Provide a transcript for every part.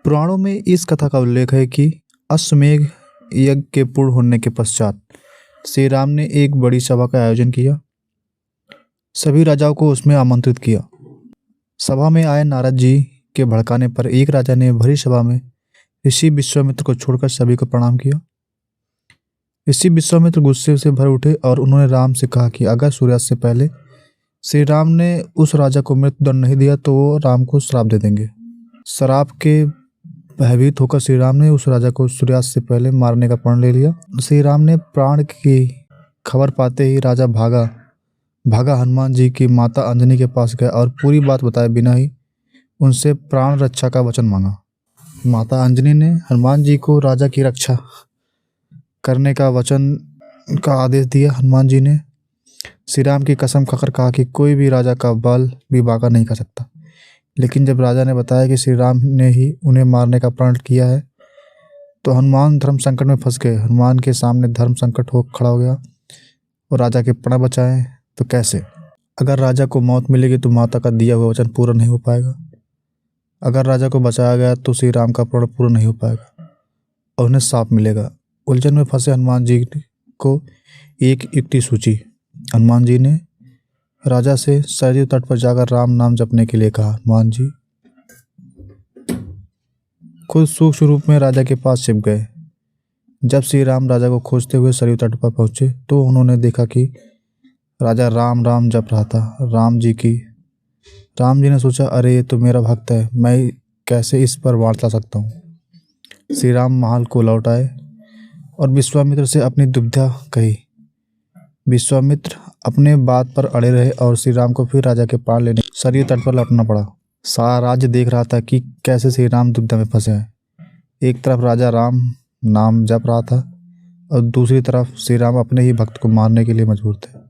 पुराणों में इस कथा का उल्लेख है कि अश्वमेध यज्ञ के पूर्ण होने के पश्चात श्री राम ने एक बड़ी सभा का आयोजन किया। सभी राजाओं को उसमें आमंत्रित किया। सभा में आए नारद जी के भड़काने पर एक राजा ने भरी सभा में ऋषि विश्वामित्र को छोड़कर सभी को प्रणाम किया। ऋषि विश्वामित्र गुस्से से भर उठे और उन्होंने राम से कहा कि अगर सूर्यास्त से पहले श्री राम ने उस राजा को मृत्युदंड नहीं दिया तो वो राम को श्राप दे देंगे। श्राप के भयभीत होकर श्री राम ने उस राजा को सूर्यास्त से पहले मारने का प्रण ले लिया। श्री राम ने प्राण की खबर पाते ही राजा भागा हनुमान जी की माता अंजनी के पास गया और पूरी बात बताए बिना ही उनसे प्राण रक्षा का वचन मांगा। माता अंजनी ने हनुमान जी को राजा की रक्षा करने का वचन का आदेश दिया। हनुमान जी ने श्री राम की कसम खाकर कहा कि कोई भी राजा का बल भी बांका नहीं कर सकता। लेकिन जब राजा ने बताया कि श्री राम ने ही उन्हें मारने का प्रण किया है तो हनुमान धर्म संकट में फंस गए। हनुमान के सामने धर्म संकट खड़ा हो गया और राजा के प्राण बचाए तो कैसे? अगर राजा को मौत मिलेगी तो माता का दिया हुआ वचन पूरा नहीं हो पाएगा। अगर राजा को बचाया गया तो श्री राम का प्रण पूरा नहीं हो पाएगा और उन्हें शाप मिलेगा। उलझन में फंसे हनुमान जी को एक युक्ति सूझी। हनुमान जी ने राजा से सरयू तट पर जाकर राम नाम जपने के लिए कहा। हनुमान जी खुद सूक्ष्म रूप में राजा के पास छिप गए। जब श्री राम राजा को खोजते हुए सरयू तट पर पहुंचे तो उन्होंने देखा कि राजा राम राम जप रहा था। राम जी ने सोचा, अरे ये तो मेरा भक्त है, मैं कैसे इस पर वार चला सकता हूँ। श्री राम महल को लौट आए और विश्वामित्र से अपनी दुविधा कही। विश्वामित्र अपने बात पर अड़े रहे और श्री राम को फिर राजा के प्राण लेने सरयू तट पर लौटना पड़ा। सारा राज्य देख रहा था कि कैसे श्री राम दुविधा में फंसे हैं। एक तरफ राजा राम नाम जप रहा था और दूसरी तरफ श्री राम अपने ही भक्त को मारने के लिए मजबूर थे।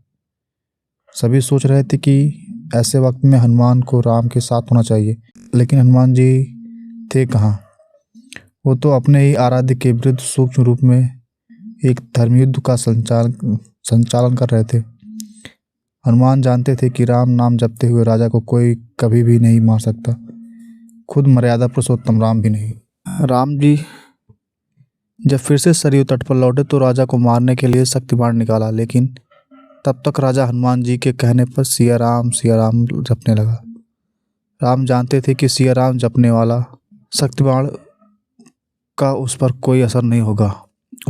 सभी सोच रहे थे कि ऐसे वक्त में हनुमान को राम के साथ होना चाहिए, लेकिन हनुमान जी थे कहाँ। वो तो अपने ही आराध्य के विरुद्ध सूक्ष्म रूप में एक धर्मयुद्ध का संचालन कर रहे थे। हनुमान जानते थे कि राम नाम जपते हुए राजा को कोई कभी भी नहीं मार सकता, खुद मर्यादा पुरुषोत्तम राम भी नहीं। राम जी जब फिर से सरयू तट पर लौटे तो राजा को मारने के लिए शक्ति बाण निकाला, लेकिन तब तक राजा हनुमान जी के कहने पर सिया राम जपने लगा। राम जानते थे कि सिया राम जपने वाला शक्ति बाण का उस पर कोई असर नहीं होगा।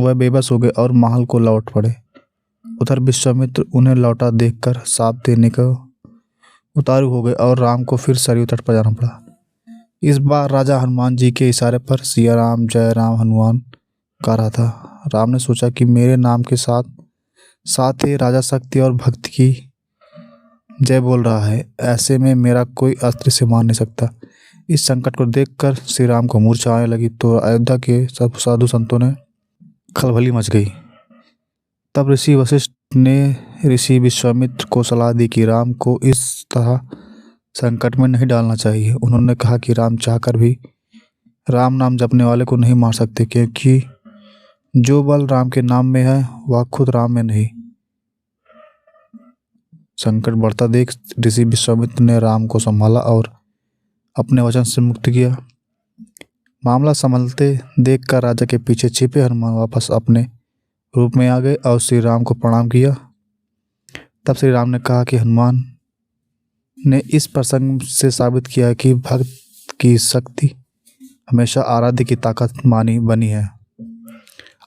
वह बेबस हो गए और महल को लौट पड़े। उधर विश्वामित्र उन्हें लौटा देखकर शाप देने को उतारू हो गए और राम को फिर सरयू तट पर जाना पड़ा। इस बार राजा हनुमान जी के इशारे पर सिया राम जय राम हनुमान कह रहा था। राम ने सोचा कि मेरे नाम के साथ ही राजा शक्ति और भक्ति की जय बोल रहा है, ऐसे में मेरा कोई अस्त्र से मार नहीं सकता। इस संकट को देखकर श्री राम को मूर्छा आने लगी तो अयोध्या के सब साधु संतों ने खलबली मच गई। तब ऋषि वशिष्ठ ने ऋषि विश्वामित्र को सलाह दी कि राम को इस तरह संकट में नहीं डालना चाहिए। उन्होंने कहा कि राम चाहकर भी राम नाम जपने वाले को नहीं मार सकते, क्योंकि जो बल राम के नाम में है वह खुद राम में नहीं। संकट बढ़ता देख ऋषि विश्वामित्र ने राम को संभाला और अपने वचन से मुक्त किया। मामला संभलते देखकर राजा के पीछे छिपे हनुमान वापस अपने रूप में आ गए और श्री राम को प्रणाम किया। तब श्री राम ने कहा कि हनुमान ने इस प्रसंग से साबित किया कि भक्त की शक्ति हमेशा आराध्य की ताकत बनी है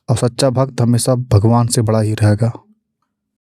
और सच्चा भक्त हमेशा भगवान से बड़ा ही रहेगा।